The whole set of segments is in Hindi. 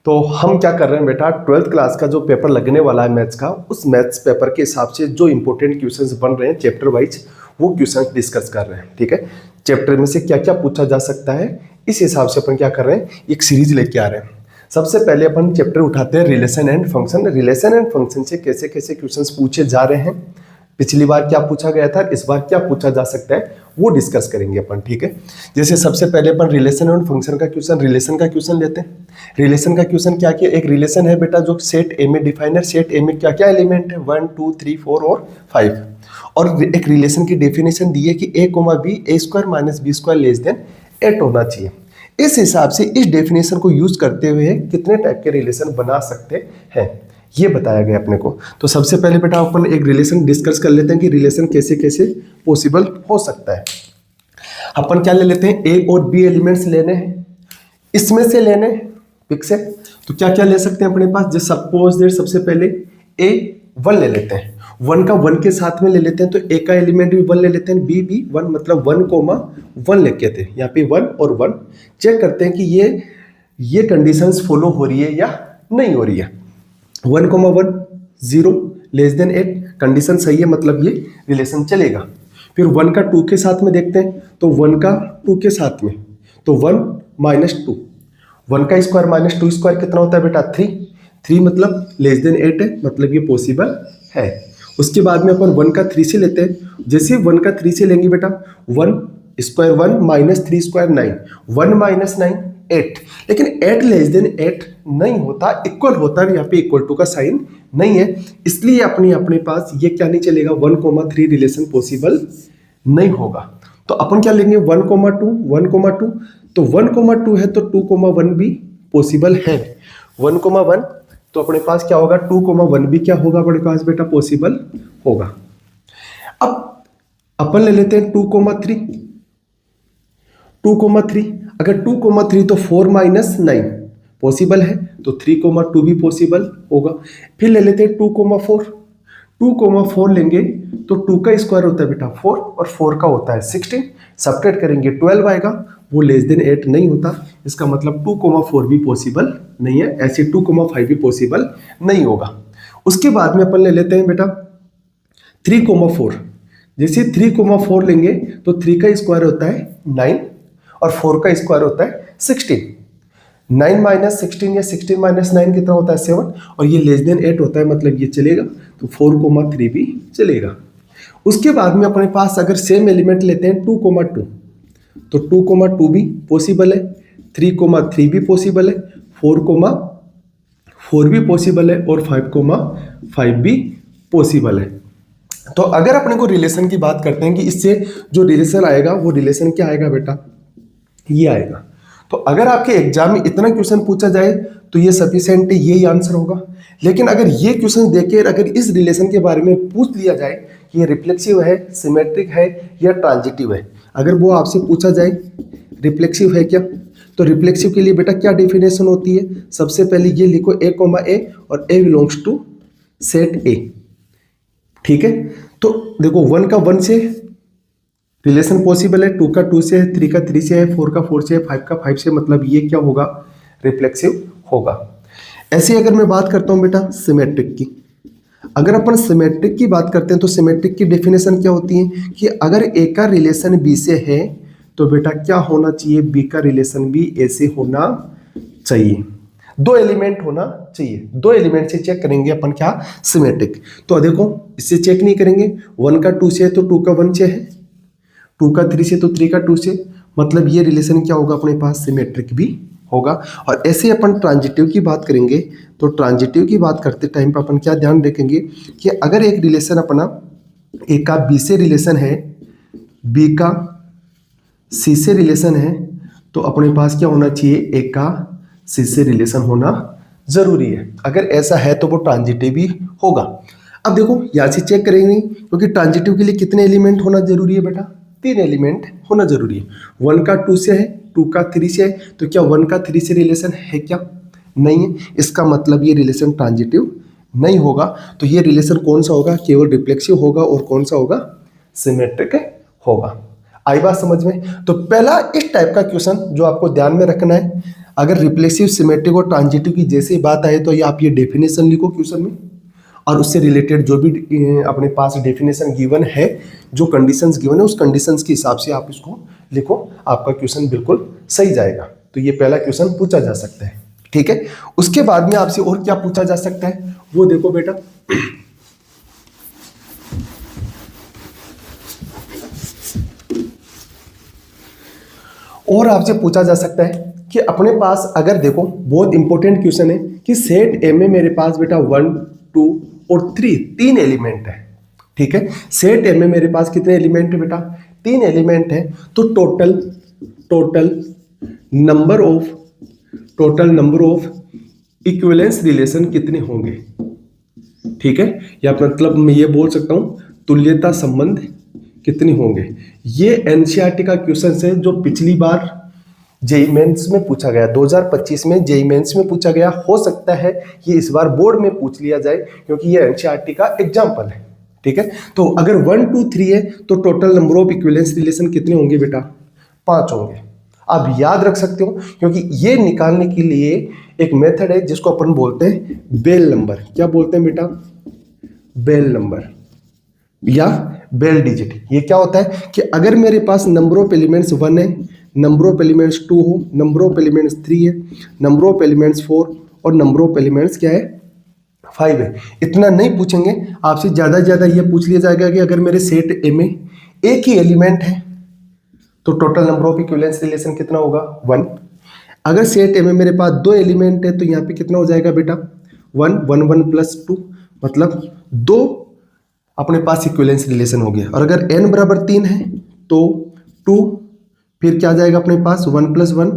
तो हम क्या कर रहे हैं बेटा, 12th क्लास का जो पेपर लगने वाला है मैथ्स का, उस मैथ्स पेपर के हिसाब से जो इंपॉर्टेंट क्वेश्चंस बन रहे हैं चैप्टर वाइज, वो क्वेश्चंस डिस्कस कर रहे हैं। ठीक है, चैप्टर में से क्या क्या पूछा जा सकता है, इस हिसाब से अपन क्या कर रहे हैं, एक सीरीज लेके आ रहे हैं। सबसे पहले अपन चैप्टर उठाते हैं relation and function. Relation and function से कैसे कैसे क्वेश्चंस पूछे जा रहे हैं, पिछली बार क्या पूछा गया था, इस बार क्या पूछा जा सकता है, वो डिस्कस करेंगे अपन। ठीक है, जैसे सबसे पहले अपन रिलेशन और फंक्शन का क्वेश्चन, रिलेशन का क्वेश्चन लेते हैं। रिलेशन का क्वेश्चन क्या किया, एक रिलेशन है बेटा जो सेट ए में डिफाइन है। सेट ए में क्या क्या एलिमेंट है, 1 2 3 4 और 5। और एक रिलेशन की डेफिनेशन दी है कि a, b a square minus B square less than 8 होना चाहिए। इस हिसाब से इस डेफिनेशन को यूज करते हुए कितने टाइप के रिलेशन बना सकते हैं, ये बताया गया अपने को। तो सबसे पहले बेटा अपन एक रिलेशन डिस्कस कर लेते हैं कि रिलेशन कैसे कैसे पॉसिबल हो सकता है। अपन क्या ले लेते हैं, ए और बी एलिमेंट्स लेने हैं, इसमें से लेने पिक से। तो क्या क्या ले सकते हैं अपने पास, जैसे सपोज देर सबसे पहले ए 1 ले लेते हैं, 1 का 1 के साथ में ले लेते हैं, तो ए का एलिमेंट भी 1 ले लेते हैं, बी भी 1, मतलब 1, 1 लेके थे, यहाँ पे 1 और 1 चेक करते हैं कि ये कंडीशंस फॉलो हो रही है या नहीं हो रही है। 1, 1 0 लेस देन 8 कंडीशन सही है, मतलब ये रिलेशन चलेगा। फिर 1 का 2 के साथ में देखते हैं, तो 1 का 2 के साथ में, तो 1 माइनस 2, 1 का स्क्वायर माइनस 2 स्क्वायर कितना होता है बेटा 3 मतलब लेस देन 8 है, मतलब ये पॉसिबल है। उसके बाद में अपन 1 का 3 से लेते हैं, जैसे 1 का 3 से लेंगे बेटा, 1 स्क्वायर 1 माइनस 3 स्क्वायर 9, 1 माइनस 9 8, लेकिन 8 लेस देन 8 नहीं होता, इक्वल होता है, यहाँ पे इक्वल टू का साइन नहीं है, इसलिए अपने पास ये क्या नहीं चलेगा, 1,3 रिलेशन पॉसिबल नहीं होगा। तो अपन क्या लेंगे 1,2 तो 1,2 है तो 2,1 भी पॉसिबल है। 1,1 तो अपने पास क्या होगा, 2,1 भी क्या होगा अपने पास बेटा पॉसिबल होगा। अब अपन ले लेते हैं 2,3, अगर 2,3 तो 4 माइनस 9 पॉसिबल है, तो 3,2 भी पॉसिबल होगा। फिर ले लेते हैं 2,4 लेंगे, तो 2 का स्क्वायर होता है बेटा 4 और 4 का होता है 16, सब्ट्रैक्ट करेंगे 12 आएगा, वो लेस देन 8 नहीं होता, इसका मतलब 2,4 भी पॉसिबल नहीं है, ऐसे 2,5 भी पॉसिबल नहीं होगा। उसके बाद में अपन ले लेते हैं बेटा 3,4, जैसे 3,4 लेंगे तो 3 का स्क्वायर होता है 9 और 4 का स्क्वायर होता है 16, 9 माइनस 16 या 16 माइनस 9 कितना होता है 7, और ये लेस देन 8 होता है, मतलब ये चलेगा, तो 4,3 भी चलेगा। उसके बाद में अपने पास अगर सेम एलिमेंट लेते हैं 2,2, तो 2,2 भी पॉसिबल है, 3,3 भी पॉसिबल है, 4,4 भी पॉसिबल है और 5,5 भी पॉसिबल है। तो अगर अपने को रिलेशन की बात करते हैं कि इससे जो रिलेशन आएगा वो रिलेशन क्या आएगा बेटा, ये आएगा। तो अगर आपके एग्जाम में इतना क्वेश्चन पूछा जाए तो ये सफिशिएंट है, यही आंसर होगा। लेकिन अगर ये क्वेश्चन देके अगर इस रिलेशन के बारे में पूछ लिया जाए कि ये रिफ्लेक्सिव है, सिमेट्रिक है या ट्रांजिटिव है, अगर वो आपसे पूछा जाए रिफ्लेक्सिव है क्या, तो रिफ्लेक्सिव के लिए बेटा क्या डेफिनेशन होती है, सबसे पहले ये लिखो a, और a belongs to set a। ठीक है, तो देखो 1 का 1 से रिलेशन पॉसिबल है, 2 का 2 से है, 3 का 3 से है, 4 का 4 से है, 5 का 5 से, मतलब ये क्या होगा, रिफ्लेक्सिव होगा। ऐसे अगर मैं बात करता हूं बेटा सिमेट्रिक की, अगर अपन सिमेट्रिक की बात करते हैं तो सिमेट्रिक की डेफिनेशन क्या होती है कि अगर ए का रिलेशन बी से है तो बेटा क्या होना चाहिए, बी का रिलेशन भी ए से होना चाहिए, 2 एलिमेंट होना चाहिए। 2 एलिमेंट से चेक करेंगे अपन क्या, सिमेट्रिक। तो देखो इससे चेक नहीं करेंगे, 1 का 2 से है तो 2 का 1 से है, 2 का 3 से तो 3 का 2 से, मतलब ये रिलेशन क्या होगा अपने पास, सिमेट्रिक भी होगा। और ऐसे अपन ट्रांजिटिव की बात करेंगे, तो ट्रांजिटिव की बात करते टाइम पर अपन क्या ध्यान रखेंगे कि अगर एक रिलेशन अपना ए का बी से रिलेशन है, बी का सी से रिलेशन है, तो अपने पास क्या होना चाहिए, ए का सी से रिलेशन होना जरूरी है। अगर ऐसा है तो वो ट्रांजिटिव भी होगा। अब देखो यहाँ से चेक करेंगे, क्योंकि ट्रांजिटिव के लिए कितने एलिमेंट होना जरूरी है बेटा, 3 एलिमेंट होना जरूरी है। 1 का 2 से है, 2 का 3 से है, तो क्या 1 का 3 से रिलेशन है क्या, नहीं है, इसका मतलब ये रिलेशन ट्रांजिटिव नहीं होगा। तो ये रिलेशन कौन सा होगा, केवल रिफ्लेक्सिव होगा, और कौन सा होगा, सिमेट्रिक होगा। आई बात समझ में। तो पहला इस टाइप का क्वेश्चन जो आपको ध्यान में रखना है, अगर रिप्लेसिव, सिमेट्रिक और ट्रांजिटिव की जैसे ही बात आए तो ये आप ये डेफिनेशन लिखो क्वेश्चन में, और उससे रिलेटेड जो भी अपने पास डेफिनेशन गिवन है, जो कंडीशंस गिवन है उस कंडीशंस के हिसाब से आप इसको लिखो, आपका क्वेश्चन बिल्कुल सही जाएगा। तो ये पहला क्वेश्चन पूछा जा सकता है, ठीक है। उसके बाद में आपसे और क्या पूछा जा सकता है वो देखो बेटा। और आपसे पूछा जा सकता है कि अपने पास अगर देखो, बहुत इंपॉर्टेंट क्वेश्चन है कि सेट ए में मेरे पास बेटा 1, 2 और 3 तीन एलिमेंट है, ठीक है। सेट ए में मेरे पास कितने एलिमेंट है बेटा? 3 एलिमेंट है। तो total number of equivalence relation कितने होंगे, ठीक है। या मतलब मैं ये बोल सकता हूं तुल्यता संबंध कितने होंगे। ये एनसीईआरटी का क्वेश्चन है जो पिछली बार जेईई मेंस में पूछा गया, 2025 में जेईई मेंस में पूछा गया। हो सकता है ये इस बार बोर्ड में पूछ लिया जाए क्योंकि ये एनसीईआरटी का एग्जाम्पल है, ठीक है। तो अगर 1, 2, 3 है तो total number of equivalence relation कितने होंगे बेटा? 5 होंगे। आप याद रख सकते हो क्योंकि ये निकालने के लिए एक मेथड है जिसको अपन बोलते हैं बेल नंबर। क्या बोलते हैं बेटा? बेल नंबर या बेल डिजिट। ये क्या होता है कि अगर मेरे पास नंबर ऑफ एलिमेंट्स 1 है, नंबर ऑफ एलिमेंट्स 2 हो, नंबर ऑफ एलिमेंट्स 3 है, नंबर ऑफ एलिमेंट्स 4 और नंबर ऑफ एलिमेंट्स क्या है? 5 है। इतना नहीं पूछेंगे आपसे, ज़्यादा से ज़्यादा ये पूछ लिया जाएगा कि अगर मेरे सेट ए में एक ही एलिमेंट है तो total number of equivalence relation कितना होगा? 1। अगर सेट ए में मेरे पास 2 एलिमेंट है तो यहाँ पे कितना हो जाएगा बेटा? 1, 1, 1 + 2 मतलब 2 अपने पास इक्विवेलेंस रिलेशन हो गया। और अगर n बराबर 3 है तो 2, फिर क्या आ जाएगा अपने पास? 1 + 1,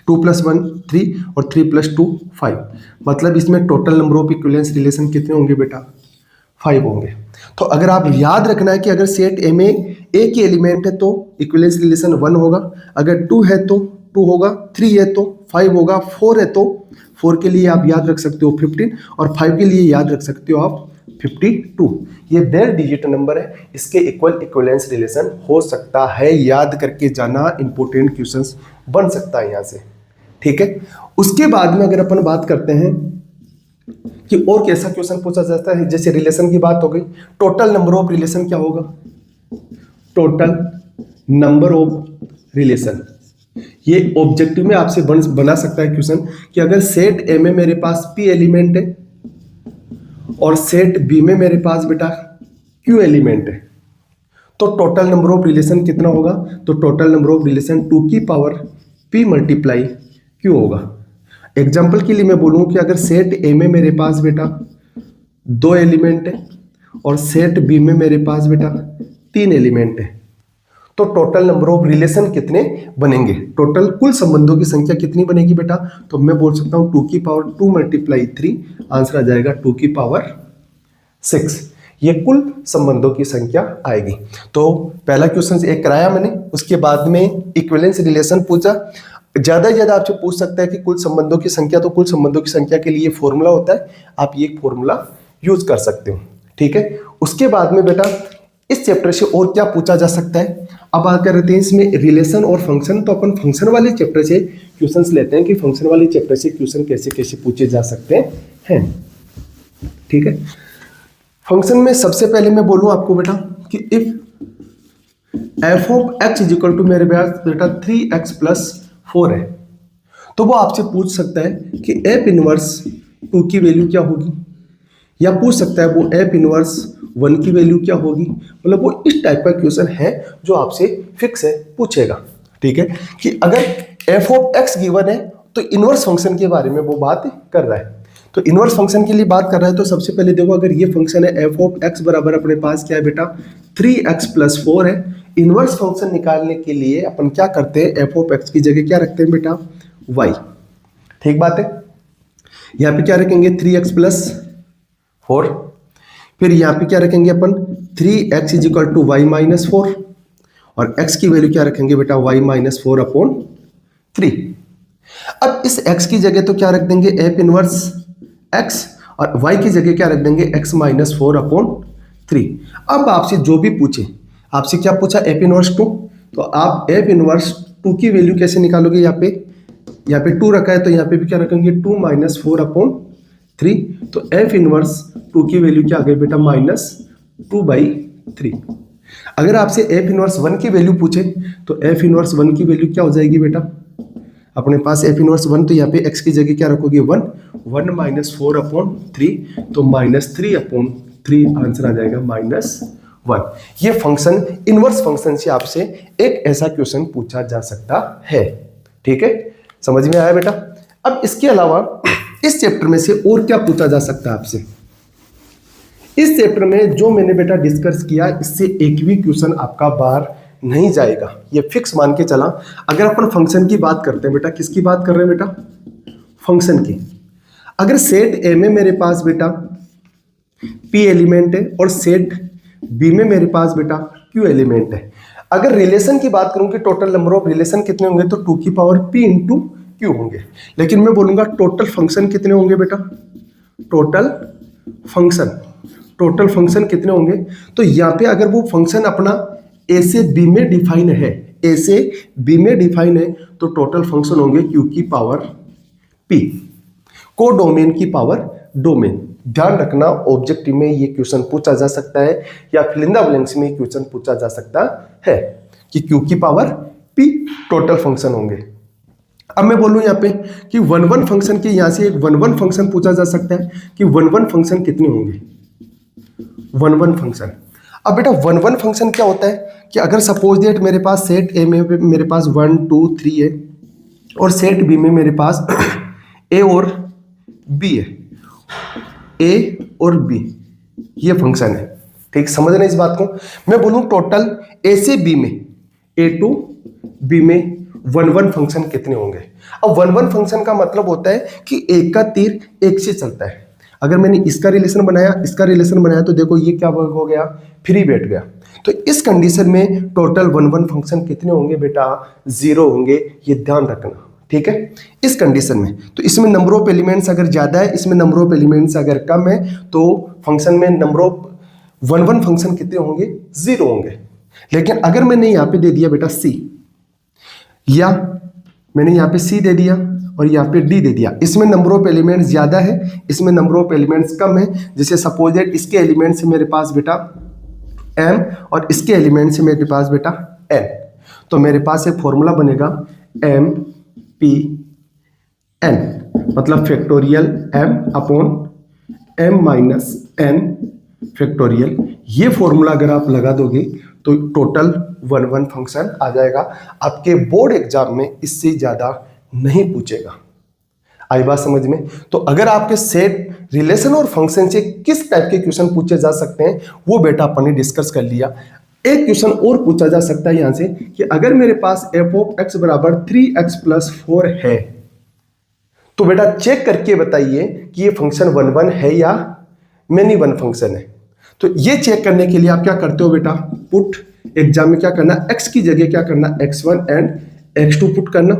2 + 1 3 और 3 + 2 5। मतलब इसमें total number of equivalence relation कितने होंगे बेटा? 5 होंगे। तो अगर आप याद रखना है कि अगर सेट ए में एक ही एलिमेंट है तो इक्विवेलेंस रिलेशन 1 होगा, अगर 2 है तो 2 होगा, 3 है तो 5 होगा, 4 है तो 4 के लिए आप याद रख सकते हो 15 और 5 के लिए याद रख सकते हो आप 52। ये बेल डिजिट नंबर है, इसके इक्वल इक्विवेलेंस रिलेशन हो सकता है। याद करके जाना, इंपॉर्टेंट क्वेश्चंस बन सकता है यहाँ से, ठीक है। उसके बाद में अगर अपन बात करते हैं कि और कैसा क्वेश्चन पूछा जाता है, जैसे रिलेशन की बात हो गई, टोटल नंबर ऑफ रिलेशन क्या होगा? Total number of relation. ये ऑब्जेक्टिव में आपसे बना सकता है क्वेश्चन कि अगर सेट ए में मेरे पास p एलिमेंट है और सेट बी में मेरे पास बेटा q एलिमेंट है तो टोटल नंबर ऑफ रिलेशन कितना होगा? तो टोटल नंबर ऑफ रिलेशन 2 की पावर p × q होगा। एग्जाम्पल के लिए मैं बोलूँ कि अगर सेट ए में मेरे पास बेटा 2 एलिमेंट है और सेट बी में मेरे पास बेटा 3 एलिमेंट है तो टोटल नंबर ऑफ रिलेशन कितने बनेंगे? टोटल कुल संबंधों की संख्या कितनी बनेगी बेटा? तो मैं बोल सकता हूँ 2 की पावर 2 × 3, आंसर आ जाएगा 2 की पावर 6। ये कुल संबंधों की संख्या आएगी। तो पहला क्वेश्चन एक कराया मैंने, उसके बाद में इक्विवेलेंस रिलेशन पूछा। ज़्यादा से ज़्यादा आपसे पूछ सकता है कि कुल संबंधों की संख्या, तो कुल संबंधों की संख्या के लिए फॉर्मूला होता है, आप ये फॉर्मूला यूज कर सकते हो, ठीक है। उसके बाद में बेटा इस चैप्टर से और क्या पूछा जा सकता है? अब बात कर रहे हैं इसमें रिलेशन और फंक्शन। तो अपन फंक्शन वाले चैप्टर से क्वेश्चंस लेते हैं कि फंक्शन वाले चैप्टर से क्वेश्चन कैसे कैसे पूछे जा सकते हैं, ठीक है। फंक्शन में सबसे पहले मैं बोलूं आपको बेटा कि इफ f(x) = मेरे पास बेटा 3x + 4 है तो वो आपसे पूछ सकता है कि f इनवर्स 2 की वैल्यू क्या होगी, या पूछ सकता है वो f इनवर्स 1 की वैल्यू क्या होगी। मतलब वो इस टाइप का क्वेश्चन है जो आपसे फिक्स है, पूछेगा, ठीक है। कि अगर f(x) गिवन है तो इनवर्स फंक्शन के बारे में वो बात कर रहा है। तो इनवर्स फंक्शन के लिए बात कर रहा है तो सबसे पहले देखो, अगर ये फंक्शन है f(x) बराबर अपने पास क्या है बेटा? 3x + 4 है। इनवर्स फंक्शन निकालने के लिए अपन क्या करते हैं? f(x) की जगह क्या रखते हैं बेटा? y, ठीक बात है। यहाँ पे क्या रखेंगे? 3x + 4। फिर यहाँ पे क्या रखेंगे अपन? 3x = y - 4 और x की वैल्यू क्या रखेंगे बेटा? y - 4/3। अब इस x की जगह तो क्या रख देंगे? f इनवर्स x और y की जगह क्या रख देंगे? x - 4/3। अब आपसे जो भी पूछे, आपसे क्या पूछा? f इनवर्स 2, तो आप f इनवर्स 2 की वैल्यू कैसे निकालोगे? यहाँ पे यहाँ पे 2 रखा है तो यहाँ पे भी क्या रखेंगे 2 माइनस 4/3। तो एफ इनवर्स 2 की वैल्यू क्या आ गई बेटा -2/3। अगर आपसे एफ इनवर्स 1 की वैल्यू पूछे तो एफ इनवर्स 1 की वैल्यू क्या हो जाएगी बेटा, अपने पास एफ इनवर्स 1 तो यहाँ पे x की जगह क्या रखोगे 1 माइनस 4/3 तो -3/3 आंसर आ जाएगा -1। ये फंक्शन इनवर्स फंक्शन से आपसे एक ऐसा क्वेश्चन पूछा जा सकता है। ठीक है, समझ में आया बेटा। अब इसके अलावा इस चैप्टर में से और क्या पूछा जा सकता है आपसे। इस चैप्टर में जो मैंने बेटा डिस्कस किया इससे एक भी क्वेश्चन आपका बाहर नहीं जाएगा, ये फिक्स मान के चला। अगर अपन फंक्शन की बात करते हैं बेटा, किसकी बात कर रहे हैं बेटा, फंक्शन की। अगर सेट ए में मेरे पास बेटा पी एलिमेंट है और सेट बी में मेरे पास बेटा क्यू एलिमेंट है, अगर रिलेशन की बात करूं कि टोटल नंबर ऑफ रिलेशन कितने होंगे तो 2 की पावर p इंटू क्यू होंगे। लेकिन मैं बोलूंगा टोटल फंक्शन कितने होंगे बेटा, टोटल फंक्शन कितने होंगे। तो यहाँ पे अगर वो फंक्शन अपना ए से बी में डिफाइन है, ए से बी में डिफाइन है तो टोटल फंक्शन होंगे क्यू की पावर p, को डोमेन की पावर डोमेन। ध्यान रखना ऑब्जेक्टिव में ये क्वेश्चन पूछा जा सकता है या फिल इन द ब्लैंक्स में क्वेश्चन पूछा जा सकता है कि क्यू की पावर p टोटल फंक्शन होंगे। अब मैं बोलूं यहाँ पे कि 1 फंक्शन के यहाँ से एक 1 फंक्शन पूछा जा सकता है कि 1 फंक्शन कितने होंगे, 1 फंक्शन। अब बेटा 1 फंक्शन क्या होता है कि अगर सपोज दैट मेरे पास सेट ए में मेरे पास 1 2 3 है और सेट बी में मेरे पास ए और बी है, ए और बी ये फंक्शन है। ठीक, समझ रहे हैं इस बात को। मैं बोलूं टोटल ए से बी में, ए टू बी में 1 फंक्शन कितने होंगे। अब 1 फंक्शन का मतलब होता है कि एक का तीर एक से चलता है। अगर मैंने इसका रिलेशन बनाया तो देखो ये क्या हो गया, फ्री बैठ गया। तो इस कंडीशन में टोटल 1 फंक्शन कितने होंगे बेटा, 0 होंगे, ये ध्यान रखना। ठीक है, इस कंडीशन में तो इसमें नंबर ऑफ एलिमेंट्स अगर ज्यादा है, इसमें नंबर ऑफ एलिमेंट्स अगर कम है तो फंक्शन में नंबर ऑफ 1 फंक्शन कितने होंगे, 0 होंगे। लेकिन अगर मैंने यहाँ पे दे दिया बेटा c, या मैंने यहाँ पे c दे दिया और यहाँ पे d दे दिया, इसमें नंबर ऑफ एलिमेंट्स ज्यादा है, इसमें नंबर ऑफ एलिमेंट्स कम है। जैसे सपोज दैट इसके एलिमेंट से मेरे पास बेटा m और इसके एलिमेंट से मेरे पास बेटा n, तो मेरे पास एक फॉर्मूला बनेगा m p n, मतलब factorial m upon m minus n factorial. ये फॉर्मूला अगर आप लगा दोगे तो टोटल 1 फंक्शन आ जाएगा। आपके बोर्ड एग्जाम में इससे ज्यादा नहीं पूछेगा। आई बात समझ में। तो अगर आपके सेट रिलेशन और फंक्शन से किस टाइप के क्वेश्चन पूछे जा सकते हैं वो बेटा अपन ने डिस्कस कर लिया। एक क्वेश्चन और पूछा जा सकता है यहां से कि अगर मेरे पास f ऑफ x बराबर 3x + 4 है तो बेटा चेक करके बताइए कि ये फंक्शन 1 है या मेनी 1 फंक्शन है। तो ये चेक करने के लिए आप क्या करते हो बेटा, पुट एग्जाम में क्या करना, x की जगह क्या करना x1 एंड x2 पुट करना।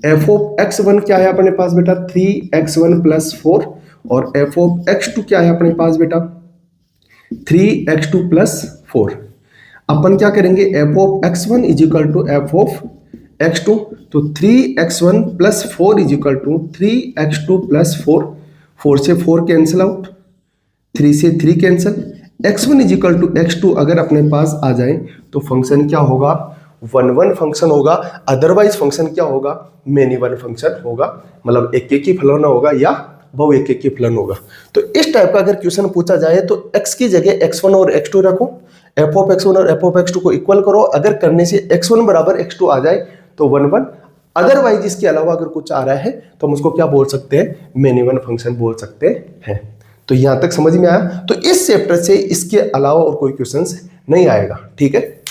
f ऑफ x1 क्या है अपने पास बेटा 3x1 + 4 और f ऑफ x2 क्या है अपने पास बेटा 3x2 + 4। अपन क्या करेंगे f of x1 = f of x2, तो 3x1 + 4 = 3x2 + 4। 4 से 4 कैंसिल आउट, 3 से 3 कैंसिल, x1 = x2 अगर अपने पास आ जाए तो फंक्शन क्या होगा 1 फंक्शन होगा। अदरवाइज फंक्शन क्या होगा, मेनी 1 फंक्शन होगा, मतलब एक ही फलन होगा या बहु एक ही फलन होगा। तो इस टाइप का अगर क्वेश्चन पूछा जाए तो x की जगह x1 और x2 रखो, f ऑफ x1 और f ऑफ x2 को इक्वल करो। अगर करने से x1 बराबर x2 आ जाए तो 1, अदरवाइज इसके अलावा अगर कुछ आ रहा है तो हम उसको क्या बोल सकते हैं, मेनी 1 फंक्शन बोल सकते हैं। तो यहां तक समझ में आया। तो इस चैप्टर से इसके अलावा और कोई क्वेश्चंस नहीं आएगा। ठीक है।